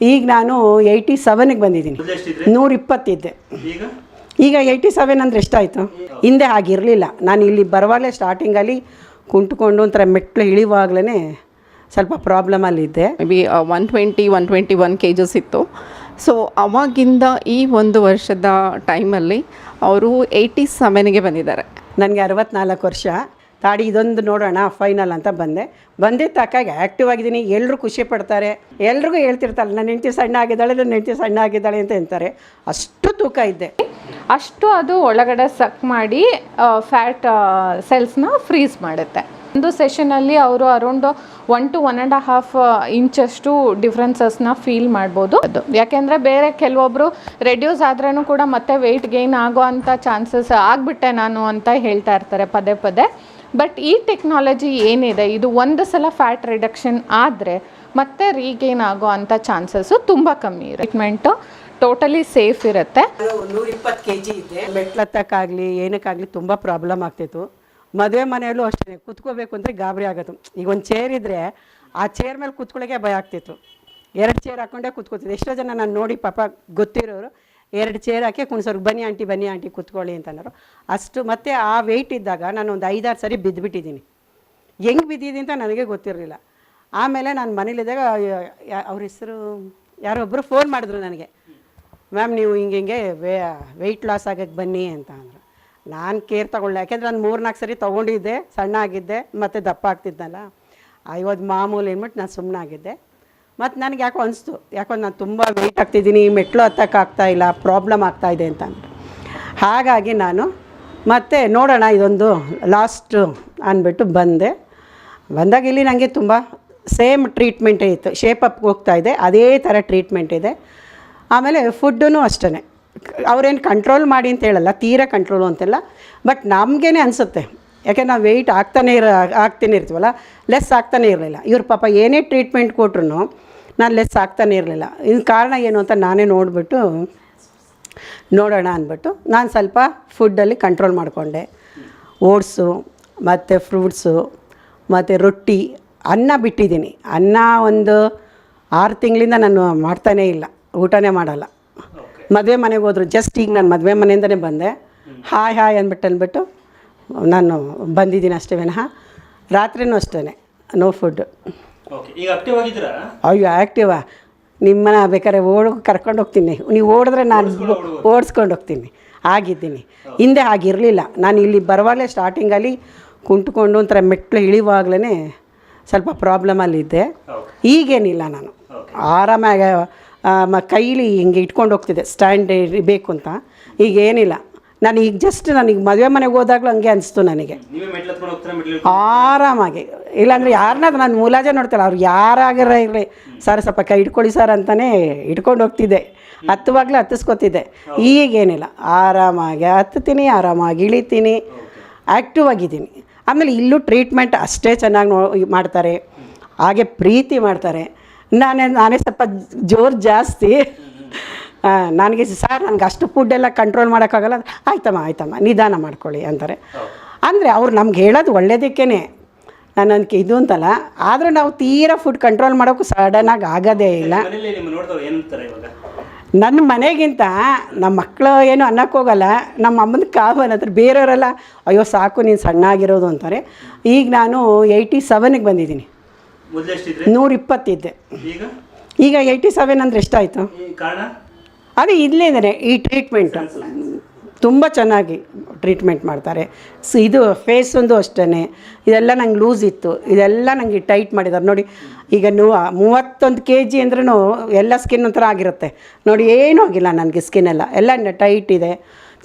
ಈಗ ನಾನು 87ಗೆ ಬಂದಿದ್ದೀನಿ. 120 ಇದ್ದೆ. ಈಗ 87 ಅಂದರೆ ಎಷ್ಟಾಯಿತು? ಹಿಂದೆ ಆಗಿರಲಿಲ್ಲ. ನಾನು ಇಲ್ಲಿ ಬರುವಾಗಲೇ ಸ್ಟಾರ್ಟಿಂಗಲ್ಲಿ ಕುಂತ್ಕೊಂಡು ಒಂಥರ ಮೆಟ್ಲು ಇಳಿವಾಗಲೇ ಸ್ವಲ್ಪ ಪ್ರಾಬ್ಲಮಲ್ಲಿದ್ದೆ. ಮೇ ಬಿ 121 kgs ಇತ್ತು. ಸೊ ಅವಾಗಿಂದ ಈ 1 ವರ್ಷದ ಟೈಮಲ್ಲಿ ಅವರು 87ಗೆ ಬಂದಿದ್ದಾರೆ. ನನಗೆ 64 ವರ್ಷ. ತಾಡಿ ಇದೊಂದು ನೋಡೋಣ ಫೈನಲ್ ಅಂತ ಬಂದೆ ತಕ್ಕಾಗಿ ಆ್ಯಕ್ಟಿವ್ ಆಗಿದ್ದೀನಿ. ಎಲ್ಲರೂ ಖುಷಿ ಪಡ್ತಾರೆ. ಎಲ್ರಿಗೂ ಹೇಳ್ತಿರ್ತಾರೆ ನನ್ನ ಹೆಂಡತಿ ಸಣ್ಣ ಆಗಿದ್ದಾಳೆ, ನನ್ನ ಹೆಂಡತಿ ಸಣ್ಣ ಆಗಿದ್ದಾಳೆ ಅಂತ ಅಂತಾರೆ. ಅಷ್ಟು ತೂಕ ಇದ್ದೆ. ಅಷ್ಟು ಅದು ಒಳಗಡೆ ಸಕ್ ಮಾಡಿ ಫ್ಯಾಟ್ ಸೆಲ್ಸ್ನ ಫ್ರೀಸ್ ಮಾಡುತ್ತೆ. ಒಂದು ಸೆಷನಲ್ಲಿ ಅವರು ಅರೌಂಡ್ 1 to 1.5 ಇಂಚಷ್ಟು ಡಿಫ್ರೆನ್ಸಸ್ನ ಫೀಲ್ ಮಾಡ್ಬೋದು. ಅದು ಯಾಕೆಂದರೆ ಬೇರೆ ಕೆಲವೊಬ್ಬರು ರೆಡ್ಯೂಸ್ ಆದ್ರೂ ಕೂಡ ಮತ್ತೆ ವೆಯ್ಟ್ ಗೇನ್ ಆಗೋ ಅಂಥ ಚಾನ್ಸಸ್ ಆಗಿಬಿಟ್ಟೆ ನಾನು ಅಂತ ಹೇಳ್ತಾ ಇರ್ತಾರೆ ಪದೇ ಪದೇ. ಬಟ್ ಈ ಟೆಕ್ನಾಲಜಿ ಏನಿದೆ ಇದು ಒಂದು ಸಲ ಫ್ಯಾಟ್ ರಿಡಕ್ಷನ್ ಆದರೆ ಮತ್ತೆ ರೀಗೇನ್ ಆಗೋ ಅಂಥ ಚಾನ್ಸಸ್ಸು ತುಂಬ ಕಮ್ಮಿ ಇರುತ್ತೆ. ಟ್ರೀಟ್ಮೆಂಟು ಟೋಟಲಿ ಸೇಫ್ ಇರುತ್ತೆ. 120 kg ಇದ್ದೆ. ಮೆಟ್ಲತ್ತಕ್ಕಾಗಲಿ ಏನಕ್ಕಾಗಲಿ ತುಂಬ ಪ್ರಾಬ್ಲಮ್ ಆಗ್ತಿತ್ತು. ಮದುವೆ ಮನೆಯಲ್ಲೂ ಅಷ್ಟೇ ಕೂತ್ಕೋಬೇಕು ಅಂದರೆ ಗಾಬರಿ ಆಗೋದು. ಈಗ ಒಂದು ಚೇರ್ ಇದ್ದರೆ ಆ ಚೇರ್ ಮೇಲೆ ಕೂತ್ಕೊಳ್ಳೋಕ್ಕೆ ಭಯ ಆಗ್ತಿತ್ತು. 2 ಚೇರ್ ಹಾಕ್ಕೊಂಡೇ ಕೂತ್ಕೋತಿದ್ದೆ. ಎಷ್ಟೋ ಜನ ನಾನು ನೋಡಿ ಪಾಪ ಗೊತ್ತಿರೋರು 2 ಚೇರ್ ಹಾಕಿ ಕುಣ್ಸೋರು, ಬನ್ನಿ ಆಂಟಿ ಕೂತ್ಕೊಳ್ಳಿ ಅಂತಂದರು. ಅಷ್ಟು ಮತ್ತು ಆ ವೆಯ್ಟ್ ಇದ್ದಾಗ ನಾನು ಒಂದು 5-6 ಸರಿ ಬಿದ್ದುಬಿಟ್ಟಿದ್ದೀನಿ. ಹೆಂಗೆ ಬಿದ್ದಿದ್ದೀನಿ ಅಂತ ನನಗೆ ಗೊತ್ತಿರಲಿಲ್ಲ. ಆಮೇಲೆ ನಾನು ಮನೇಲಿದ್ದಾಗ ಅವ್ರ ಹೆಸರು ಯಾರೊಬ್ಬರು ಫೋನ್ ಮಾಡಿದ್ರು ನನಗೆ, ಮ್ಯಾಮ್ ನೀವು ಹಿಂಗೆ ವೆಯ್ಟ್ ಲಾಸ್ ಆಗೋಕ್ಕೆ ಬನ್ನಿ ಅಂತ ಅಂದರು. ನಾನು ಕೇರ್ ತೊಗೊಳ್ಳೆ. ಯಾಕೆಂದರೆ ನಾನು 3-4 ಸರಿ ತೊಗೊಂಡಿದ್ದೆ, ಸಣ್ಣ ಆಗಿದ್ದೆ ಮತ್ತು ದಪ್ಪ ಆಗ್ತಿದ್ನಲ್ಲ. ಇವತ್ತು ಮಾಮೂಲಿ ಅಂದ್ಬಿಟ್ಟು ನಾನು ಸುಮ್ಮನಾಗಿದ್ದೆ. ಮತ್ತು ನನಗೆ ಯಾಕೋ ಅನಿಸ್ತು, ನಾನು ತುಂಬ ವೆಯ್ಟ್ ಆಗ್ತಿದ್ದೀನಿ, ಮೆಟ್ಲು ಹತ್ತಕ್ಕಾಗ್ತಾಯಿಲ್ಲ, ಪ್ರಾಬ್ಲಮ್ ಆಗ್ತಾಯಿದೆ ಅಂತ ಅಂದ್ಬಿಟ್ಟು. ಹಾಗಾಗಿ ನಾನು ಮತ್ತೆ ನೋಡೋಣ ಇದೊಂದು ಲಾಸ್ಟು ಅಂದ್ಬಿಟ್ಟು ಬಂದಾಗ ಇಲ್ಲಿ ನನಗೆ ತುಂಬ ಸೇಮ್ ಟ್ರೀಟ್ಮೆಂಟೇ ಇತ್ತು. ಶೇಪ್ ಅಪ್ಗೆ ಹೋಗ್ತಾಯಿದೆ, ಅದೇ ಥರ ಟ್ರೀಟ್ಮೆಂಟ್ ಇದೆ. ಆಮೇಲೆ ಫುಡ್ಡೂ ಅಷ್ಟೇ ಅವ್ರೇನು ಕಂಟ್ರೋಲ್ ಮಾಡಿ ಅಂತ ಹೇಳಲ್ಲ, ತೀರಾ ಕಂಟ್ರೋಲು ಅಂತೆಲ್ಲ. ಬಟ್ ನಮಗೇ ಅನಿಸುತ್ತೆ, ಯಾಕೆ ನಾವು ವೆಯ್ಟ್ ಆಗ್ತಾನೆ ಇರ್ತೀವಲ್ಲ, ಲೆಸ್ ಆಗ್ತಾನೆ ಇರಲಿಲ್ಲ. ಇವ್ರ ಪಾಪ ಏನೇ ಟ್ರೀಟ್ಮೆಂಟ್ ಕೊಟ್ರು ನಾನು ಲೆಸ್ ಆಗ್ತಾನೆ ಇರಲಿಲ್ಲ. ಇನ್ನು ಕಾರಣ ಏನು ಅಂತ ನಾನೇ ನೋಡೋಣ ಅಂದ್ಬಿಟ್ಟು ನಾನು ಸ್ವಲ್ಪ ಫುಡ್ಡಲ್ಲಿ ಕಂಟ್ರೋಲ್ ಮಾಡಿಕೊಂಡೆ. ಓಟ್ಸು ಮತ್ತು ಫ್ರೂಟ್ಸು ಮತ್ತು ರೊಟ್ಟಿ, ಅನ್ನ ಬಿಟ್ಟಿದ್ದೀನಿ. ಅನ್ನ ಒಂದು 6 ತಿಂಗಳಿಂದ ನಾನು ಮಾಡ್ತಾನೇ ಇಲ್ಲ, ಊಟನೇ ಮಾಡಲ್ಲ. ಮದುವೆ ಮನೆಗೆ ಹೋದ್ರು, ಜಸ್ಟ್ ಈಗ ನಾನು ಮದುವೆ ಮನೆಯಿಂದನೇ ಬಂದೆ. ಹಾಯ್ ಅಂದ್ಬಿಟ್ಟು ನಾನು ಬಂದಿದ್ದೀನಿ ಅಷ್ಟೇ ವಿನಃ. ರಾತ್ರಿನೂ ಅಷ್ಟೇ ನೋ ಫುಡ್. ಅಯ್ಯೋ ಆ್ಯಕ್ಟಿವಾ, ನಿಮ್ಮನ್ನ ಬೇಕಾದ್ರೆ ಕರ್ಕೊಂಡು ಹೋಗ್ತೀನಿ, ನೀವು ಓಡಿದ್ರೆ ನಾನು ಓಡಿಸ್ಕೊಂಡು ಹೋಗ್ತೀನಿ. ಆಗಿದ್ದೀನಿ. ಹಿಂದೆ ಆಗಿರಲಿಲ್ಲ. ನಾನು ಇಲ್ಲಿ ಬರುವಾಗಲೇ ಸ್ಟಾರ್ಟಿಂಗಲ್ಲಿ ಕುಂತ್ಕೊಂಡು ಒಂಥರ ಮೆಟ್ಲು ಇಳಿವಾಗಲೇ ಸ್ವಲ್ಪ ಪ್ರಾಬ್ಲಮಲ್ಲಿದ್ದೆ. ಈಗೇನಿಲ್ಲ, ನಾನು ಆರಾಮಾಗಿ ಕೈಲಿ ಹಿಂಗೆ ಇಟ್ಕೊಂಡು ಹೋಗ್ತಿದ್ದೆ, ಸ್ಟ್ಯಾಂಡ್ ಬೇಕು ಅಂತ. ಈಗೇನಿಲ್ಲ. ನನಗೆ ಜಸ್ಟ್ ನನಗೆ ಮದುವೆ ಮನೆಗೆ ಹೋದಾಗಲೂ ಹಂಗೆ ಅನಿಸ್ತು ನನಗೆ, ಆರಾಮಾಗಿ. ಇಲ್ಲಾಂದರೆ ಯಾರನ್ನ ನಾನು ಮುಲಾಜೆ ನೋಡ್ತಾಯಿಲ್ಲ, ಅವ್ರು ಯಾರಾಗಿರ ಇರಲಿ, ಸರ್ ಸ್ವಲ್ಪ ಕೈ ಇಟ್ಕೊಳ್ಳಿ ಸರ್ ಅಂತಲೇ ಇಟ್ಕೊಂಡು ಹೋಗ್ತಿದ್ದೆ. ಹತ್ತುವಾಗಲೇ ಹತ್ತಿಸ್ಕೊತಿದ್ದೆ. ಈಗೇನಿಲ್ಲ, ಆರಾಮಾಗಿ ಹತ್ತೀನಿ, ಆರಾಮಾಗಿ ಇಳಿತೀನಿ, ಆ್ಯಕ್ಟಿವ್ ಆಗಿದ್ದೀನಿ. ಆಮೇಲೆ ಇಲ್ಲೂ ಟ್ರೀಟ್ಮೆಂಟ್ ಅಷ್ಟೇ ಚೆನ್ನಾಗಿ ಮಾಡ್ತಾರೆ, ಹಾಗೆ ಪ್ರೀತಿ ಮಾಡ್ತಾರೆ. ನಾನೇ ಸ್ವಲ್ಪ ಜೋರು ಜಾಸ್ತಿ. ನನಗೆ ಸರ್ ನನಗೆ ಅಷ್ಟು ಫುಡ್ಡೆಲ್ಲ ಕಂಟ್ರೋಲ್ ಮಾಡೋಕ್ಕಾಗಲ್ಲ. ಆಯ್ತಮ್ಮ ನಿಧಾನ ಮಾಡ್ಕೊಳ್ಳಿ ಅಂತಾರೆ. ಅಂದರೆ ಅವ್ರು ನಮ್ಗೆ ಹೇಳೋದು ಒಳ್ಳೇದಕ್ಕೇ, ನಾನು ಅದಕ್ಕೆ ಇದು ಅಂತಲ್ಲ. ಆದರೆ ನಾವು ತೀರಾ ಫುಡ್ ಕಂಟ್ರೋಲ್ ಮಾಡೋಕ್ಕೂ ಸಡನ್ನಾಗಿ ಆಗೋದೇ ಇಲ್ಲ. ನನ್ನ ಮನೆಗಿಂತ ನಮ್ಮ ಮಕ್ಕಳು ಏನು ಅನ್ನಕ್ಕೆ ಹೋಗಲ್ಲ, ನಮ್ಮ ಅಮ್ಮನ ಕಾವಲ್ ಅಂದ್ರೆ ಬೇರೆಯವರೆಲ್ಲ ಅಯ್ಯೋ ಸಾಕು ನೀನು ಸಣ್ಣ ಆಗಿರೋದು ಅಂತಾರೆ. ಈಗ ನಾನು 87ಗೆ ಬಂದಿದ್ದೀನಿ. 120 ಇದ್ದೆ. ಈಗ 87 ಅಂದರೆ ಎಷ್ಟಾಯಿತು? ಅದೇ ಇಲ್ಲೇ ಈ ಟ್ರೀಟ್ಮೆಂಟ್ ತುಂಬ ಚೆನ್ನಾಗಿ ಟ್ರೀಟ್ಮೆಂಟ್ ಮಾಡ್ತಾರೆ. ಇದು ಫೇಸ್ ಒಂದು ಅಷ್ಟೇ, ಇದೆಲ್ಲ ನಂಗೆ ಲೂಸ್ ಇತ್ತು, ಇದೆಲ್ಲ ನನಗೆ ಟೈಟ್ ಮಾಡಿದ್ದಾರೆ ನೋಡಿ. ಈಗ 31 kg ಅಂದ್ರೂ ಎಲ್ಲ ಸ್ಕಿನ್ ಒಂಥರ ಆಗಿರುತ್ತೆ ನೋಡಿ. ಏನೂ ಆಗಿಲ್ಲ ನನಗೆ, ಸ್ಕಿನ್ನೆಲ್ಲ ಟೈಟ್ ಇದೆ.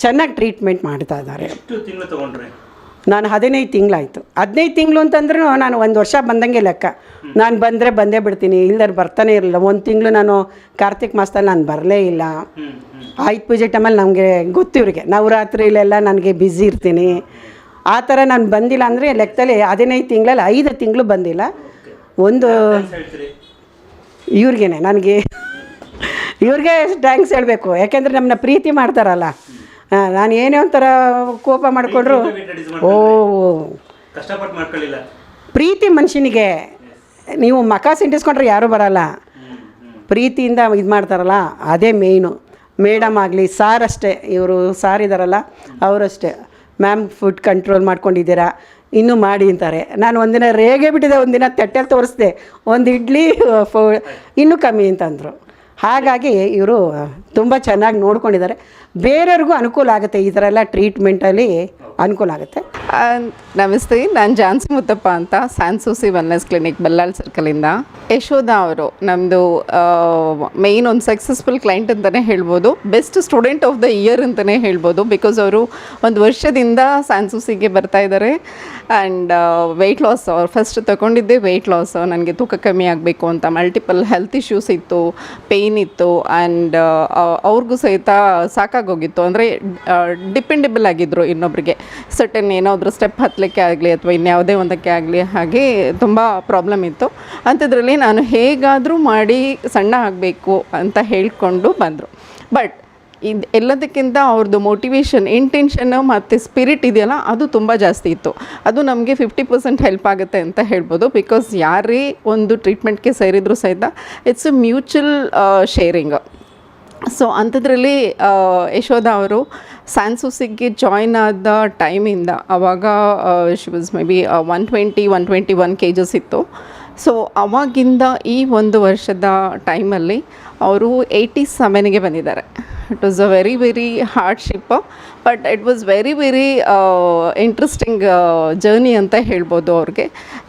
ಚೆನ್ನಾಗಿ ಟ್ರೀಟ್ಮೆಂಟ್ ಮಾಡ್ತಾ ಇದ್ದಾರೆ. ನಾನು 15 ತಿಂಗಳಾಯಿತು. 15 ತಿಂಗಳು ಅಂತಂದ್ರೂ ನಾನು 1 ವರ್ಷ ಬಂದಂಗೆ ಲೆಕ್ಕ. ನಾನು ಬಂದೇ ಬಿಡ್ತೀನಿ, ಇಲ್ಲದ್ರೆ ಬರ್ತಾನೆ ಇರಲಿಲ್ಲ. 1 ತಿಂಗಳು ನಾನು ಕಾರ್ತಿಕ್ ಮಾಸದಲ್ಲಿ ನಾನು ಬರಲೇ ಇಲ್ಲ. ಆಯುಧ ಪೂಜೆ ಟೈಮಲ್ಲಿ ನಮಗೆ ಗೊತ್ತಿವ್ರಿಗೆ, ನವರಾತ್ರಿಲೆಲ್ಲ ನನಗೆ ಬ್ಯುಸಿ ಇರ್ತೀನಿ. ಆ ಥರ ನಾನು ಬಂದಿಲ್ಲ ಅಂದರೆ ಲೆಕ್ಕದಲ್ಲಿ 15 ತಿಂಗಳಲ್ಲಿ 5 ತಿಂಗಳು ಬಂದಿಲ್ಲ. ಒಂದು ಇವ್ರಿಗೆ ಥ್ಯಾಂಕ್ಸ್ ಹೇಳಬೇಕು, ಯಾಕೆಂದರೆ ನಮ್ಮನ್ನ ಪ್ರೀತಿ ಮಾಡ್ತಾರಲ್ಲ. ನಾನು ಏನೇ ಒಂಥರ ಕೋಪ ಮಾಡಿಕೊಂಡ್ರು ಪ್ರೀತಿ ಮನುಷ್ಯನಿಗೆ ನೀವು ಮಕ ಸಿಂಟಿಸ್ಕೊಂಡ್ರೆ ಯಾರೂ ಬರಲ್ಲ. ಪ್ರೀತಿಯಿಂದ ಇದು ಮಾಡ್ತಾರಲ್ಲ ಅದೇ ಮೇಯ್ನು. ಮೇಡಮ್ ಆಗಲಿ ಸಾರ್ ಅಷ್ಟೇ, ಇವರು ಸಾರ್ ಇದ್ದಾರಲ್ಲ ಅವರಷ್ಟೇ, ಮ್ಯಾಮ್ ಫುಡ್ ಕಂಟ್ರೋಲ್ ಮಾಡ್ಕೊಂಡಿದ್ದೀರಾ ಇನ್ನೂ ಮಾಡಿ ಅಂತಾರೆ. ನಾನು ಒಂದಿನ ರೇಗೆ ಬಿಟ್ಟಿದ್ದೆ, ಒಂದಿನ ತಟ್ಟೆಲ್ಲಿ ತೋರಿಸ್ದೆ, ಒಂದು ಇಡ್ಲಿ ಇನ್ನೂ ಕಮ್ಮಿ ಅಂತಂದರು. ಹಾಗಾಗಿ ಇವರು ತುಂಬ ಚೆನ್ನಾಗಿ ನೋಡ್ಕೊಂಡಿದ್ದಾರೆ. ಬೇರೆಯವ್ರಿಗೂ ಅನುಕೂಲ ಆಗುತ್ತೆ, ಈ ಥರ ಎಲ್ಲ ಟ್ರೀಟ್ಮೆಂಟಲ್ಲಿ ಅನುಕೂಲ ಆಗುತ್ತೆ. ನಮಸ್ತೆ, ನಾನು ಜಾನ್ಸಿ ಮುತ್ತಪ್ಪ ಅಂತ, ಸ್ಯಾನ್ಸೂಸಿ ವೆಲ್ನೆಸ್ ಕ್ಲಿನಿಕ್ ಬಲ್ಲಾಳ್ ಸರ್ಕಲಿಂದ. ಯಶೋಧ ಅವರು ನಮ್ಮದು ಮೇಯ್ನ್ ಒಂದು ಸಕ್ಸಸ್ಫುಲ್ ಕ್ಲೈಂಟ್ ಅಂತಲೇ ಹೇಳ್ಬೋದು, best student of the year ಅಂತಲೇ ಹೇಳ್ಬೋದು. ಬಿಕಾಸ್ ಅವರು ಒಂದು ವರ್ಷದಿಂದ ಸ್ಯಾನ್ಸೂಸಿಗೆ ಬರ್ತಾ ಇದ್ದಾರೆ. ಆ್ಯಂಡ್ ವೆಯ್ಟ್ ಲಾಸ್, ಅವ್ರು ಫಸ್ಟ್ ತೊಗೊಂಡಿದ್ದೆ ವೆಯ್ಟ್ ಲಾಸ್, ನನಗೆ ತೂಕ ಕಮ್ಮಿ ಆಗಬೇಕು ಅಂತ. ಮಲ್ಟಿಪಲ್ ಹೆಲ್ತ್ ಇಶ್ಯೂಸ್ ಇತ್ತು, ಪೇಯ್ನ್ ಇತ್ತು, ಆ್ಯಂಡ್ ಅವ್ರಿಗೂ ಸಹಿತ ಸಾಕಾಗೋಗಿತ್ತು. ಅಂದರೆ ಡಿಪೆಂಡೆಬಲ್ ಆಗಿದ್ದರು ಇನ್ನೊಬ್ಬರಿಗೆ, ಸರ್ಟನ್ ಏನಾದರೂ ಸ್ಟೆಪ್ ಹತ್ತಲಿಕ್ಕೆ ಆಗಲಿ ಅಥವಾ ಇನ್ಯಾವುದೇ ಒಂದಕ್ಕೆ ಆಗಲಿ, ಹಾಗೆ ತುಂಬ ಪ್ರಾಬ್ಲಮ್ ಇತ್ತು. ಅಂಥದ್ರಲ್ಲಿ ನಾನು ಹೇಗಾದರೂ ಮಾಡಿ ಸಣ್ಣ ಆಗಬೇಕು ಅಂತ ಹೇಳಿಕೊಂಡು ಬಂದರು. ಬಟ್ ಇದು ಎಲ್ಲದಕ್ಕಿಂತ ಅವ್ರದ್ದು ಮೋಟಿವೇಶನ್, ಇಂಟೆನ್ಷನ್ನು ಮತ್ತು ಸ್ಪಿರಿಟ್ ಇದೆಯಲ್ಲ, ಅದು ತುಂಬ ಜಾಸ್ತಿ ಇತ್ತು. ಅದು ನಮಗೆ 50% ಹೆಲ್ಪ್ ಆಗುತ್ತೆ ಅಂತ ಹೇಳ್ಬೋದು. ಬಿಕಾಸ್ ಯಾರೇ ಒಂದು ಟ್ರೀಟ್ಮೆಂಟ್ಗೆ ಸೇರಿದರೂ ಸಹಿತ it's a mutual sharing. So ಅಂಥದ್ರಲ್ಲಿ ಯಶೋಧ ಅವರು ಸ್ಯಾನ್ಸೂಸಿಗೆ ಜಾಯ್ನ್ ಆದ ಟೈಮಿಂದ ಆವಾಗ she was may be 121 kgs ಇತ್ತು. ಸೊ ಅವಾಗಿಂದ ಈ ಒಂದು ವರ್ಷದ ಟೈಮಲ್ಲಿ ಅವರು 87ಗೆ ಬಂದಿದ್ದಾರೆ. It was a very very hardship, but it was very very interesting journey ಅಂತ ಹೇಳ್ಬೋದು. ಅವ್ರಿಗೆ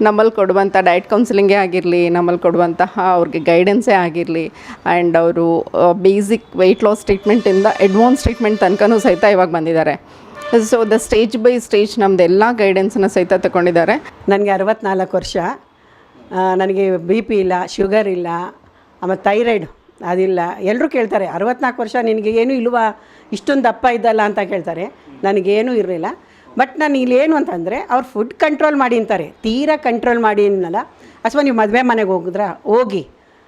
ನಮ್ಮಲ್ಲಿ ಕೊಡುವಂಥ ಡಯಟ್ ಕೌನ್ಸಿಲಿಂಗೇ ಆಗಿರಲಿ, ನಮ್ಮಲ್ಲಿ ಕೊಡುವಂತಹ ಅವ್ರಿಗೆ ಗೈಡೆನ್ಸೇ ಆಗಿರಲಿ, ಆ್ಯಂಡ್ ಅವರು ಬೇಸಿಕ್ ವೆಯ್ಟ್ ಲಾಸ್ ಟ್ರೀಟ್ಮೆಂಟಿಂದ ಅಡ್ವಾನ್ಸ್ ಟ್ರೀಟ್ಮೆಂಟ್ ತನಕನೂ ಸಹಿತ ಇವಾಗ ಬಂದಿದ್ದಾರೆ. So the stage by stage ನಮ್ಮದೆಲ್ಲ ಗೈಡೆನ್ಸನ್ನ ಸಹಿತ ತಗೊಂಡಿದ್ದಾರೆ. ನನಗೆ 64 ವರ್ಷ, ನನಗೆ BP ಇಲ್ಲ, ಶುಗರ್ ಇಲ್ಲ, ಆಮೇಲೆ ಥೈರಾಯ್ಡ್ ಅದಿಲ್ಲ. ಎಲ್ಲರೂ ಕೇಳ್ತಾರೆ 64 ವರ್ಷ ನಿನಗೆ ಏನೂ ಇಲ್ವಾ, ಇಷ್ಟೊಂದು ದಪ್ಪ ಇದ್ದಲ್ಲ ಅಂತ ಕೇಳ್ತಾರೆ. ನನಗೇನೂ ಇರಲಿಲ್ಲ. ಬಟ್ ನಾನು ಇಲ್ಲೇನು ಅಂತಂದರೆ ಅವ್ರು ಫುಡ್ ಕಂಟ್ರೋಲ್ ಮಾಡಿ ಅಂತಾರೆ, ತೀರಾ ಕಂಟ್ರೋಲ್ ಮಾಡಿ ಅನ್ನಲ್ಲ. ಅಥವಾ ನೀವು ಮದುವೆ ಮನೆಗೆ ಹೋಗಿ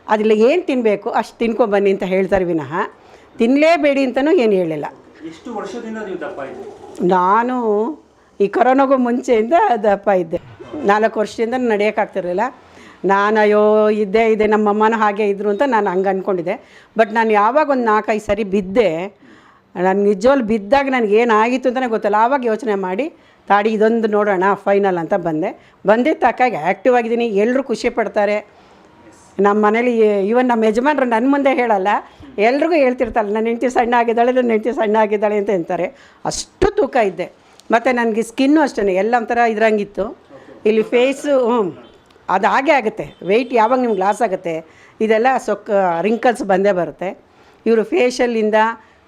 ಅದಿಲ್ಲ ಏನು ತಿನ್ನಬೇಕು ಅಷ್ಟು ತಿನ್ಕೊಬನ್ನಿ ಅಂತ ಹೇಳ್ತಾರೆ ವಿನಃ ತಿನ್ನಲೇಬೇಡಿ ಅಂತಲೂ ಏನು ಹೇಳಿಲ್ಲ. ಎಷ್ಟು ವರ್ಷದಿಂದ ನೀವು ದಪ್ಪ ಇದ್ದೀರಿ? ನಾನು ಈ ಕೊರೋನಾಗೂ ಮುಂಚೆಯಿಂದ ದಪ್ಪ ಇದ್ದೆ. 4 ವರ್ಷದಿಂದ ನಡೆಯೋಕ್ಕಾಗ್ತಿರಲಿಲ್ಲ. ನಾನು ಅಯ್ಯೋ ಇದ್ದೆ ನಮ್ಮಮ್ಮನೂ ಹಾಗೆ ಇದ್ದರು ಅಂತ ನಾನು ಹಂಗೆ ಅಂದ್ಕೊಂಡಿದ್ದೆ. ಬಟ್ ನಾನು ಯಾವಾಗ ಒಂದು 4-5 ಸರಿ ಬಿದ್ದೆ, ನಾನು ನಿಜವಾಗ್ಲೂ ಬಿದ್ದಾಗ ನನಗೇನಾಗಿತ್ತು ಅಂತಲೇ ಗೊತ್ತಿಲ್ಲ. ಆವಾಗ ಯೋಚನೆ ಮಾಡಿ ತಾಡಿ ಇದೊಂದು ನೋಡೋಣ ಫೈನಲ್ ಅಂತ ಬಂದಿದ್ದ ತಕ್ಕಾಗಿ ಆ್ಯಕ್ಟಿವ್ ಆಗಿದ್ದೀನಿ. ಎಲ್ಲರೂ ಖುಷಿ ಪಡ್ತಾರೆ. ನಮ್ಮ ಮನೇಲಿ ಈವನ್ ನಮ್ಮ ಯಜಮಾನ್ರು ನನ್ನ ಮುಂದೆ ಹೇಳಲ್ಲ, ಎಲ್ರಿಗೂ ಹೇಳ್ತಿರ್ತಾರೆ ನನ್ನ ಹೆಂಡತಿ ಸಣ್ಣ ಆಗಿದ್ದಾಳೆ ಅಂತ ಅಂತಾರೆ. ಅಷ್ಟು ತೂಕ ಇದ್ದೆ. ಮತ್ತು ನನಗೆ ಸ್ಕಿನ್ನು ಅಷ್ಟೇ ಎಲ್ಲ ಒಂಥರ ಇದ್ರಂಗಿತ್ತು. ಇಲ್ಲಿ ಫೇಸು ಅದು ಹಾಗೆ ಆಗುತ್ತೆ. ವೆಯ್ಟ್ ಯಾವಾಗ ನಿಮ್ಗೆ ಲಾಸ್ ಆಗುತ್ತೆ ಇದೆಲ್ಲ ರಿಂಕಲ್ಸ್ ಬಂದೇ ಬರುತ್ತೆ. ಇವರು ಫೇಶಿಯಲಿಂದ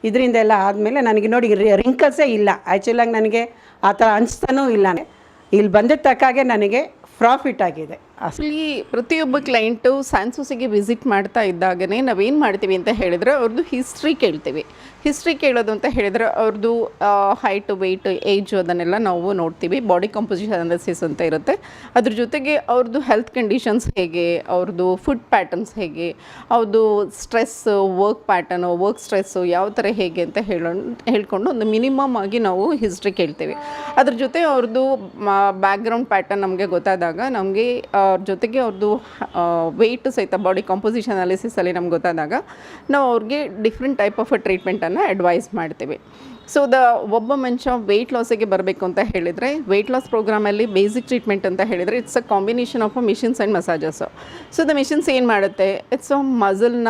ಇದರಿಂದ ಎಲ್ಲ ಆದಮೇಲೆ ನನಗೆ ನೋಡಿ ರಿಂಕಲ್ಸೇ ಇಲ್ಲ. ಆ್ಯಕ್ಚುಲಾಗಿ ನನಗೆ ಆ ಥರ ಅನಿಸ್ತಾನೂ ಇಲ್ಲ. ಇಲ್ಲಿ ಬಂದಿದ್ದ ತಕ್ಕಾಗೆ ನನಗೆ ಪ್ರಾಫಿಟ್ ಆಗಿದೆ. ಆ್ಯಕ್ಚುಲಿ ಪ್ರತಿಯೊಬ್ಬ ಕ್ಲೈಂಟು ಸ್ಯಾನ್ಸೂಸಿಗೆ ವಿಸಿಟ್ ಮಾಡ್ತಾ ಇದ್ದಾಗನೇ ನಾವೇನು ಮಾಡ್ತೀವಿ ಅಂತ ಹೇಳಿದರೆ ಅವ್ರದ್ದು ಹಿಸ್ಟ್ರಿ ಕೇಳ್ತೀವಿ. ಹಿಸ್ಟ್ರಿ ಕೇಳೋದು ಅಂತ ಹೇಳಿದರೆ ಅವ್ರದ್ದು ಹೈಟು, ವೆಯ್ಟ್, ಏಜು ಅದನ್ನೆಲ್ಲ ನಾವು ನೋಡ್ತೀವಿ. ಬಾಡಿ ಕಂಪೋಸಿಷನ್ ಅನಾಲಿಸಿಸ್ ಅಂತ ಇರುತ್ತೆ. ಅದ್ರ ಜೊತೆಗೆ ಅವ್ರದ್ದು ಹೆಲ್ತ್ ಕಂಡೀಷನ್ಸ್ ಹೇಗೆ, ಅವ್ರದ್ದು ಫುಡ್ ಪ್ಯಾಟರ್ನ್ಸ್ ಹೇಗೆ, ಅವ್ರದ್ದು stress, work pattern, work stress ಯಾವ ಥರ ಹೇಗೆ ಅಂತ ಹೇಳ್ಕೊಂಡು ಒಂದು ಮಿನಿಮಮ್ ಆಗಿ ನಾವು ಹಿಸ್ಟ್ರಿ ಕೇಳ್ತೀವಿ. ಅದ್ರ ಜೊತೆ ಅವ್ರದ್ದು ಬ್ಯಾಕ್ಗ್ರೌಂಡ್ ಪ್ಯಾಟರ್ನ್ ನಮಗೆ ಗೊತ್ತಾದಾಗ ನಮಗೆ ಅವ್ರ ಜೊತೆಗೆ ಅವ್ರದ್ದು ವೆಯ್ಟ್ ಸಹಿತ ಬಾಡಿ ಕಾಂಪೋಸಿಷನ್ ಅನಾಲಿಸಿಸಲ್ಲಿ ನಮ್ಗೆ ಗೊತ್ತಾದಾಗ ನಾವು ಅವ್ರಿಗೆ ಡಿಫ್ರೆಂಟ್ ಟೈಪ್ ಆಫ್ ಟ್ರೀಟ್ಮೆಂಟನ್ನು ಅಡ್ವೈಸ್ ಮಾಡ್ತೀವಿ. ಸೊ ಒಬ್ಬ ಮನುಷ್ಯ ವೆಯ್ಟ್ ಲಾಸಿಗೆ ಬರಬೇಕು ಅಂತ ಹೇಳಿದರೆ ವೆಯ್ಟ್ ಲಾಸ್ ಪ್ರೋಗ್ರಾಮಲ್ಲಿ ಬೇಸಿಕ್ ಟ್ರೀಟ್ಮೆಂಟ್ ಅಂತ ಹೇಳಿದರೆ it's a combination of machines and massages. So the machines ಏನು ಮಾಡುತ್ತೆ, ಇಟ್ಸ್ ಮಸಲ್ನ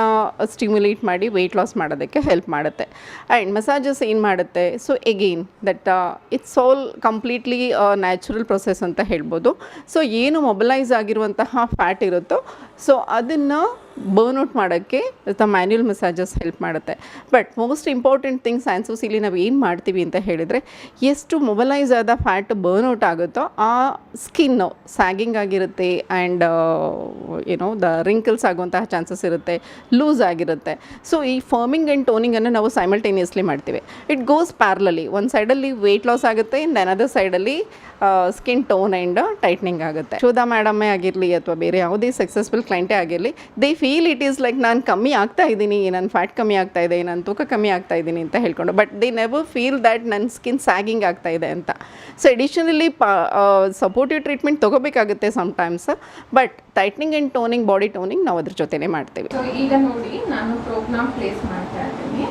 ಸ್ಟಿಮ್ಯುಲೇಟ್ ಮಾಡಿ ವೆಯ್ಟ್ ಲಾಸ್ ಮಾಡೋದಕ್ಕೆ ಹೆಲ್ಪ್ ಮಾಡುತ್ತೆ. ಆ್ಯಂಡ್ ಮಸಾಜಸ್ ಏನು ಮಾಡುತ್ತೆ, so again that it's all completely natural process ಅಂತ ಹೇಳ್ಬೋದು. ಸೊ ಏನು ಮೊಬಲೈಸ್ ಆಗಿರುವಂತಹ ಫ್ಯಾಟ್ ಇರುತ್ತೋ ಸೊ ಅದನ್ನು ಬರ್ನ್ಔಟ್ ಮಾಡೋಕ್ಕೆ ಮ್ಯಾನ್ಯುಯಲ್ ಮಸಾಜಸ್ ಹೆಲ್ಪ್ ಮಾಡುತ್ತೆ. ಬಟ್ ಮೋಸ್ಟ್ ಇಂಪಾರ್ಟೆಂಟ್ ಥಿಂಗ್ ಸ್ಯಾನ್ಸೂಸಿಲಿ ನಾವು ಏನು ಮಾಡ್ತೀವಿ ಅಂತ ಹೇಳಿದರೆ ಎಷ್ಟು ಮೊಬಲೈಸ್ ಆದ ಫ್ಯಾಟ್ ಬರ್ನ್ಔಟ್ ಆಗುತ್ತೋ ಆ ಸ್ಕಿನ್ನು ಸ್ಯಾಗಿಂಗ್ ಆಗಿರುತ್ತೆ ಆ್ಯಂಡ್ ಏನೋ ರಿಂಕಲ್ಸ್ ಆಗುವಂತಹ ಚಾನ್ಸಸ್ ಇರುತ್ತೆ, ಲೂಸ್ ಆಗಿರುತ್ತೆ. ಸೊ ಈ ಫರ್ಮಿಂಗ್ ಆ್ಯಂಡ್ ಟೋನಿಂಗನ್ನು ನಾವು ಸೈಮಲ್ಟೇನಿಯಸ್ಲಿ ಮಾಡ್ತೀವಿ. It goes ಪ್ಯಾರಲಲಿ. ಒಂದು ಸೈಡಲ್ಲಿ ವೆಯ್ಟ್ ಲಾಸ್ ಆಗುತ್ತೆ, ಇನ್ನು ಅನದರ್ ಸೈಡಲ್ಲಿ ಸ್ಕಿನ್ ಟೋನ್ ಆ್ಯಂಡ್ ಟೈಟ್ನಿಂಗ್ ಆಗುತ್ತೆ. ಶೋಧ ಮೇಡಮೇ ಆಗಿರಲಿ ಅಥವಾ ಬೇರೆ ಯಾವುದೇ ಸಕ್ಸಸ್ಫುಲ್ ಕ್ಲೈಂಟೇ ಆಗಿರಲಿ, they feel it is like ನಾನು ಕಮ್ಮಿ ಆಗ್ತಾ ಇದ್ದೀನಿ, ನನ್ನ ಫ್ಯಾಟ್ ಕಮ್ಮಿ ಆಗ್ತಾ ಇದೆ, ನಾನು ತೂಕ ಕಮ್ಮಿ ಆಗ್ತಾ ಇದ್ದೀನಿ ಅಂತ ಹೇಳ್ಕೊಂಡು, but they never feel that ನನ್ನ ಸ್ಕಿನ್ ಸ್ಯಾಗಿಂಗ್ ಆಗ್ತಾ ಇದೆ ಅಂತ. ಸೊ ಎಡಿಷನಲಿ ಸಪೋರ್ಟಿವ್ ಟ್ರೀಟ್ಮೆಂಟ್ ತೊಗೋಬೇಕಾಗುತ್ತೆ sometimes, but tightening and toning, body toning ನಾವು ಅದ್ರ ಜೊತೆನೇ ಮಾಡ್ತೀವಿ. ಸೊ ಈಗ ನೋಡಿ ನಾನು ಪ್ರೋಗ್ರಾಮ್ ಪ್ಲೇಸ್ ಮಾಡ್ತಾ ಇದ್ದೀನಿ.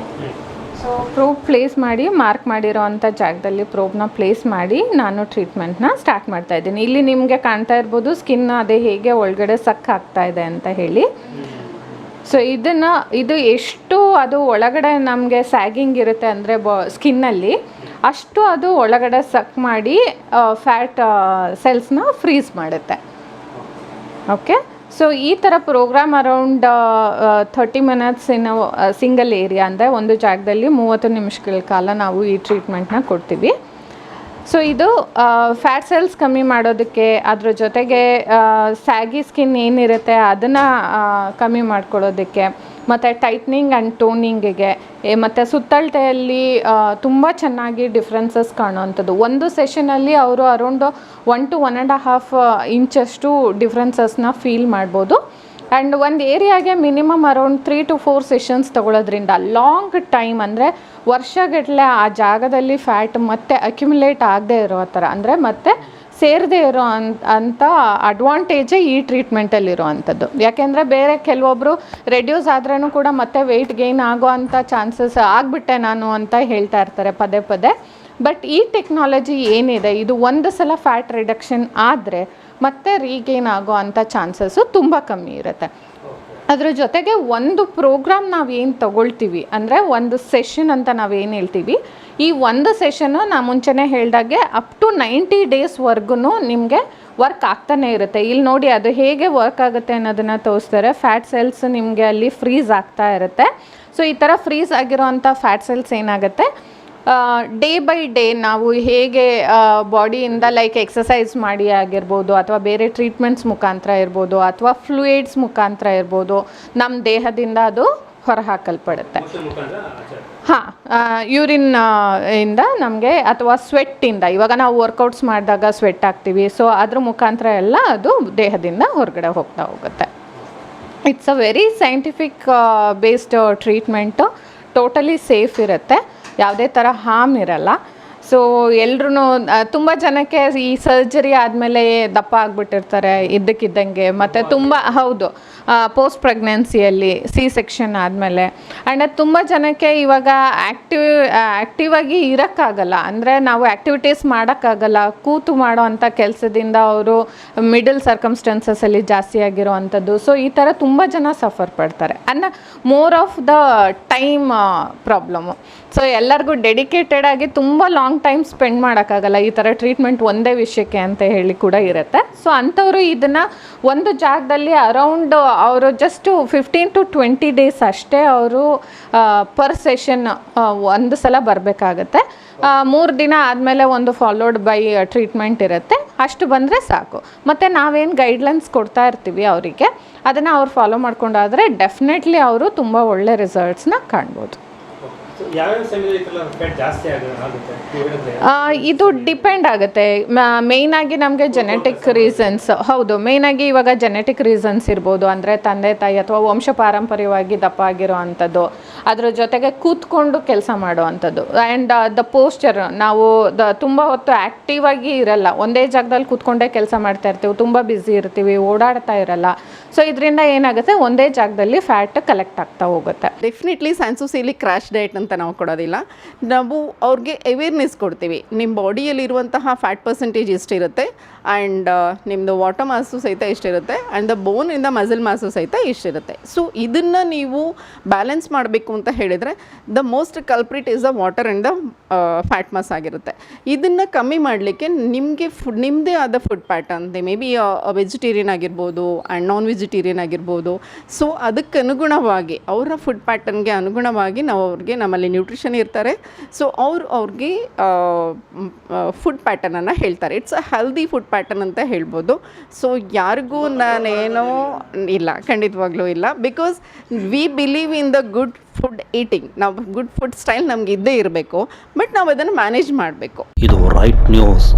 ಸೊ ಪ್ರೋಬ್ ಪ್ಲೇಸ್ ಮಾಡಿ ಮಾರ್ಕ್ ಮಾಡಿರೋ ಅಂಥ ಜಾಗದಲ್ಲಿ ಪ್ರೋಬ್ನ ಪ್ಲೇಸ್ ಮಾಡಿ ನಾನು ಟ್ರೀಟ್ಮೆಂಟ್ನ ಸ್ಟಾರ್ಟ್ ಮಾಡ್ತಾ ಇದ್ದೀನಿ. ಇಲ್ಲಿ ನಿಮಗೆ ಕಾಣ್ತಾ ಇರ್ಬೋದು ಸ್ಕಿನ್ ಅದೇ ಹೇಗೆ ಒಳಗಡೆ ಸಕ್ ಆಗ್ತಾ ಇದೆ ಅಂತ ಹೇಳಿ. ಸೊ ಇದು ಎಷ್ಟು ಅದು ಒಳಗಡೆ ನಮಗೆ ಸ್ಯಾಗಿಂಗ್ ಇರುತ್ತೆ ಅಂದರೆ ಸ್ಕಿನ್ನಲ್ಲಿ, ಅಷ್ಟು ಅದು ಒಳಗಡೆ ಸಕ್ ಮಾಡಿ ಫ್ಯಾಟ್ ಸೆಲ್ಸ್ನ ಫ್ರೀಸ್ ಮಾಡುತ್ತೆ. ಓಕೆ, ಸೊ ಈ ಥರ programme around 30 minutes in single area, ಅಂದರೆ ಒಂದು ಜಾಗದಲ್ಲಿ 30 ನಿಮಿಷಗಳ ಕಾಲ ನಾವು ಈ ಟ್ರೀಟ್ಮೆಂಟ್ನ ಕೊಡ್ತೀವಿ. ಸೊ ಇದು ಫ್ಯಾಟ್ ಸೆಲ್ಸ್ ಕಮ್ಮಿ ಮಾಡೋದಕ್ಕೆ, ಅದ್ರ ಜೊತೆಗೆ ಸ್ಯಾಗಿ ಸ್ಕಿನ್ ಏನಿರುತ್ತೆ ಅದನ್ನು ಕಮ್ಮಿ ಮಾಡ್ಕೊಳ್ಳೋದಕ್ಕೆ, ಮತ್ತು ಟೈಟ್ನಿಂಗ್ ಆ್ಯಂಡ್ ಟೋನಿಂಗಿಗೆ, ಮತ್ತು ಸುತ್ತಳತೆಯಲ್ಲಿ ತುಂಬ ಚೆನ್ನಾಗಿ ಡಿಫ್ರೆನ್ಸಸ್ ಕಾಣುವಂಥದ್ದು. ಒಂದು ಸೆಷನಲ್ಲಿ ಅವರು ಅರೌಂಡ್ 1 to 1.5 ಇಂಚಷ್ಟು ಡಿಫ್ರೆನ್ಸಸ್ನ ಫೀಲ್ ಮಾಡ್ಬೋದು. ಆ್ಯಂಡ್ ಒಂದು ಏರಿಯಾಗೆ ಮಿನಿಮಮ್ ಅರೌಂಡ್ 3 to 4 ಸೆಷನ್ಸ್ ತೊಗೊಳೋದ್ರಿಂದ ಲಾಂಗ್ ಟೈಮ್, ಅಂದರೆ ವರ್ಷಗಟ್ಟಲೆ ಆ ಜಾಗದಲ್ಲಿ ಫ್ಯಾಟ್ ಮತ್ತೆ ಅಕ್ಯುಮುಲೇಟ್ ಆಗದೆ ಇರೋ ಥರ, ಅಂದರೆ ಮತ್ತೆ ಸೇರದೆ ಇರೋ ಅಂಥ ಅಡ್ವಾಂಟೇಜೇ ಈ ಟ್ರೀಟ್ಮೆಂಟಲ್ಲಿರೋ ಅಂಥದ್ದು. ಯಾಕೆಂದರೆ ಬೇರೆ ಕೆಲವೊಬ್ಬರು ರೆಡ್ಯೂಸ್ ಆದ್ರೂ ಕೂಡ ಮತ್ತೆ ವೆಯ್ಟ್ ಗೇನ್ ಆಗೋ ಅಂಥ ಚಾನ್ಸಸ್ ಆಗಿಬಿಟ್ಟೆ ನಾನು ಅಂತ ಹೇಳ್ತಾ ಇರ್ತಾರೆ ಪದೇ ಪದೇ. ಬಟ್ ಈ ಟೆಕ್ನಾಲಜಿ ಏನಿದೆ, ಇದು ಒಂದು ಸಲ ಫ್ಯಾಟ್ ರಿಡಕ್ಷನ್ ಆದರೆ ಮತ್ತೆ ರೀಗೇನ್ ಆಗೋ ಅಂಥ ಚಾನ್ಸಸ್ಸು ತುಂಬ ಕಮ್ಮಿ ಇರುತ್ತೆ. ಅದ್ರ ಜೊತೆಗೆ ಒಂದು ಪ್ರೋಗ್ರಾಮ್ ನಾವೇನು ತೊಗೊಳ್ತೀವಿ, ಅಂದರೆ ಒಂದು ಸೆಷನ್ ಅಂತ ನಾವೇನು ಹೇಳ್ತೀವಿ, ಈ ಒಂದು ಸೆಷನ್ನು ನಾನು ಮುಂಚೆನೇ ಹೇಳ್ದಾಗೆ ಅಪ್ ಟು 90 ಡೇಸ್ವರೆಗೂ ನಿಮಗೆ ವರ್ಕ್ ಆಗ್ತಾನೆ ಇರುತ್ತೆ. ಇಲ್ಲಿ ನೋಡಿ ಅದು ಹೇಗೆ ವರ್ಕ್ ಆಗುತ್ತೆ ಅನ್ನೋದನ್ನು ತೋರಿಸ್ತಾರೆ. ಫ್ಯಾಟ್ ಸೆಲ್ಸ್ ನಿಮಗೆ ಅಲ್ಲಿ ಫ್ರೀಸ್ ಆಗ್ತಾ ಇರುತ್ತೆ. ಸೊ ಈ ಥರ ಫ್ರೀಸ್ ಆಗಿರೋವಂಥ ಫ್ಯಾಟ್ ಸೆಲ್ಸ್ ಏನಾಗುತ್ತೆ, ಡೇ ಬೈ ಡೇ ನಾವು ಹೇಗೆ ಬಾಡಿಯಿಂದ ಲೈಕ್ ಎಕ್ಸಸೈಸ್ ಮಾಡಿ ಆಗಿರ್ಬೋದು, ಅಥವಾ ಬೇರೆ ಟ್ರೀಟ್ಮೆಂಟ್ಸ್ ಮುಖಾಂತರ ಇರ್ಬೋದು, ಅಥವಾ ಫ್ಲೂಯಿಡ್ಸ್ ಮುಖಾಂತರ ಇರ್ಬೋದು, ನಮ್ಮ ದೇಹದಿಂದ ಅದು ಹೊರಹಾಕಲ್ಪಡುತ್ತೆ. ಹಾಂ, ಯೂರಿನ್ ಇಂದ ನಮಗೆ, ಅಥವಾ ಸ್ವೆಟ್ಟಿಂದ, ಇವಾಗ ನಾವು ವರ್ಕೌಟ್ಸ್ ಮಾಡಿದಾಗ ಸ್ವೆಟ್ ಆಗ್ತೀವಿ, ಸೊ ಅದ್ರ ಮುಖಾಂತರ ಎಲ್ಲ ಅದು ದೇಹದಿಂದ ಹೊರಗಡೆ ಹೋಗ್ತಾ ಹೋಗುತ್ತೆ. It's a very scientific based treatment, totally safe ಇರುತ್ತೆ, ಯಾವುದೇ ಥರ ಹಾರ್ಮ್ ಇರಲ್ಲ. ಸೊ ಎಲ್ರೂ ತುಂಬ ಜನಕ್ಕೆ ಈ ಸರ್ಜರಿ ಆದಮೇಲೆ ದಪ್ಪ ಆಗಿಬಿಟ್ಟಿರ್ತಾರೆ ಇದ್ದಕ್ಕಿದ್ದಂಗೆ, ಮತ್ತು ತುಂಬ ಹೌದು ಪೋಸ್ಟ್ ಪ್ರೆಗ್ನೆನ್ಸಿಯಲ್ಲಿ ಸಿ ಸೆಕ್ಷನ್ ಆದಮೇಲೆ. ಆ್ಯಂಡ್ ಅದು ತುಂಬ ಜನಕ್ಕೆ ಇವಾಗ ಆ್ಯಕ್ಟಿವ್ ಆಗಿ ಇರೋಕ್ಕಾಗಲ್ಲ, ಅಂದರೆ ನಾವು ಆ್ಯಕ್ಟಿವಿಟೀಸ್ ಮಾಡೋಕ್ಕಾಗಲ್ಲ, ಕೂತು ಮಾಡೋ ಅಂಥ ಕೆಲಸದಿಂದ ಅವರು ಮಿಡಲ್ ಸರ್ಕಮ್ಸ್ಟೆನ್ಸಸಲ್ಲಿ ಜಾಸ್ತಿ ಆಗಿರೋ ಅಂಥದ್ದು. ಸೊ ಈ ಥರ ತುಂಬ ಜನ ಸಫರ್ ಪಡ್ತಾರೆ, more of the time problem. So ಎಲ್ಲರಿಗೂ ಡೆಡಿಕೇಟೆಡ್ ಆಗಿ ತುಂಬ ಲಾಂಗ್ ಟೈಮ್ ಸ್ಪೆಂಡ್ ಮಾಡೋಕ್ಕಾಗಲ್ಲ ಈ ಥರ ಟ್ರೀಟ್ಮೆಂಟ್ ಒಂದೇ ವಿಷಯಕ್ಕೆ ಅಂತ ಹೇಳಿ ಕೂಡ ಇರುತ್ತೆ. ಸೊ ಅಂಥವರು ಇದನ್ನು ಒಂದು ಜಾಗದಲ್ಲಿ ಅರೌಂಡ್ ಅವರು ಜಸ್ಟ್ 15 to 20 ಡೇಸ್ ಅಷ್ಟೇ ಅವರು ಪರ್ ಸೆಷನ್ ಒಂದು ಸಲ ಬರಬೇಕಾಗತ್ತೆ. 3 ದಿನ ಆದಮೇಲೆ ಒಂದು ಫಾಲೋಡ್ ಬೈ ಟ್ರೀಟ್ಮೆಂಟ್ ಇರುತ್ತೆ, ಅಷ್ಟು ಬಂದರೆ ಸಾಕು. ಮತ್ತು ನಾವೇನು ಗೈಡ್ಲೈನ್ಸ್ ಕೊಡ್ತಾ ಇರ್ತೀವಿ ಅವರಿಗೆ, ಅದನ್ನು ಅವ್ರು ಫಾಲೋ ಮಾಡ್ಕೊಂಡಾದರೆ ಡೆಫಿನೆಟ್ಲಿ ಅವರು ತುಂಬ ಒಳ್ಳೆ ರಿಸಲ್ಟ್ಸ್ನ ಕಾಣ್ಬೋದು. ಇದು ಡಿಪೆಂಡ್ ಆಗುತ್ತೆ. ಮೇಯ್ನಾಗಿ ನಮಗೆ ಜೆನೆಟಿಕ್ ರೀಸನ್ಸ್, ಹೌದು ಮೇಯ್ನಾಗಿ ಇವಾಗ ಜೆನೆಟಿಕ್ ರೀಸನ್ಸ್ ಇರ್ಬೋದು, ಅಂದರೆ ತಂದೆ ತಾಯಿ ಅಥವಾ ವಂಶ ಪಾರಂಪರ್ಯವಾಗಿ ದಪ್ಪ ಆಗಿರೋ ಅಂಥದ್ದು, ಅದರ ಜೊತೆಗೆ ಕೂತ್ಕೊಂಡು ಕೆಲಸ ಮಾಡೋ ಅಂಥದ್ದು, ಆ್ಯಂಡ್ ದ ಪೋಸ್ಚರ್, ನಾವು ತುಂಬ ಹೊತ್ತು ಆ್ಯಕ್ಟಿವ್ ಆಗಿ ಇರಲ್ಲ, ಒಂದೇ ಜಾಗದಲ್ಲಿ ಕೂತ್ಕೊಂಡೇ ಕೆಲಸ ಮಾಡ್ತಾ ಇರ್ತೀವಿ, ತುಂಬ ಬ್ಯುಸಿ ಇರ್ತೀವಿ, ಓಡಾಡ್ತಾ ಇರಲ್ಲ. ಸೊ ಇದರಿಂದ ಏನಾಗುತ್ತೆ, ಒಂದೇ ಜಾಗದಲ್ಲಿ ಫ್ಯಾಟ್ ಕಲೆಕ್ಟ್ ಆಗ್ತಾ ಹೋಗುತ್ತೆ. ಡೆಫಿನೆಟ್ಲಿ ಸ್ಯಾನ್ಸೂಸಿಲಿ ಕ್ರ್ಯಾಶ್ ಡಯಟ್ ಅಂತ ನಾವು ಕೊಡೋದಿಲ್ಲ, ನಾವು ಅವ್ರಿಗೆ ಅವೇರ್ನೆಸ್ ಕೊಡ್ತೀವಿ. ನಿಮ್ಮ ಬಾಡಿಯಲ್ಲಿರುವಂತಹ ಫ್ಯಾಟ್ ಪರ್ಸೆಂಟೇಜ್ ಎಷ್ಟಿರುತ್ತೆ, ಆ್ಯಂಡ್ ನಿಮ್ಮದು ವಾಟರ್ ಮಾಸು ಸಹಿತ ಎಷ್ಟಿರುತ್ತೆ, ಆ್ಯಂಡ್ ದ ಬೋನಿಂದ ಮಸಲ್ ಮಾಸು ಸಹಿತ ಎಷ್ಟಿರುತ್ತೆ. ಸೊ ಇದನ್ನು ನೀವು ಬ್ಯಾಲೆನ್ಸ್ ಮಾಡಬೇಕು ಅಂತ ಹೇಳಿದರೆ the most culprit is the water and the fat mass ಆಗಿರುತ್ತೆ. ಇದನ್ನು ಕಮ್ಮಿ ಮಾಡಲಿಕ್ಕೆ ನಿಮಗೆ ನಿಮ್ಮದೇ ಆದ food pattern, may be vegetarian ಆಗಿರ್ಬೋದು ಆ್ಯಂಡ್ ನಾನ್ ವೆಜಿಟೇರಿಯನ್ ಆಗಿರ್ಬೋದು. ಸೊ ಅದಕ್ಕೆ ಅನುಗುಣವಾಗಿ ಅವರ ಫುಡ್ ಪ್ಯಾಟರ್ನ್ಗೆ ಅನುಗುಣವಾಗಿ ನಾವು ಅವ್ರಿಗೆ, ನಮ್ಮಲ್ಲಿ ನ್ಯೂಟ್ರಿಷನ್ ಇರ್ತಾರೆ, ಸೊ ಅವ್ರಿಗೆ ಫುಡ್ ಪ್ಯಾಟರ್ನನ್ನು ಹೇಳ್ತಾರೆ. It's a healthy food pattern ಅಂತ ಹೇಳ್ಬೋದು. ಸೊ ಯಾರಿಗೂ ನಾನೇನೋ ಇಲ್ಲ, ಖಂಡಿತವಾಗ್ಲೂ ಇಲ್ಲ, because we believe in the good food eating. ನಾವು ಗುಡ್ ಫುಡ್ ಸ್ಟೈಲ್ ನಮ್ಗೆ ಇದ್ದೇ ಇರಬೇಕು, ಬಟ್ ನಾವು ಅದನ್ನು ಮ್ಯಾನೇಜ್ ಮಾಡಬೇಕು. ಇದು ರೈಟ್ ನ್ಯೂಸ್.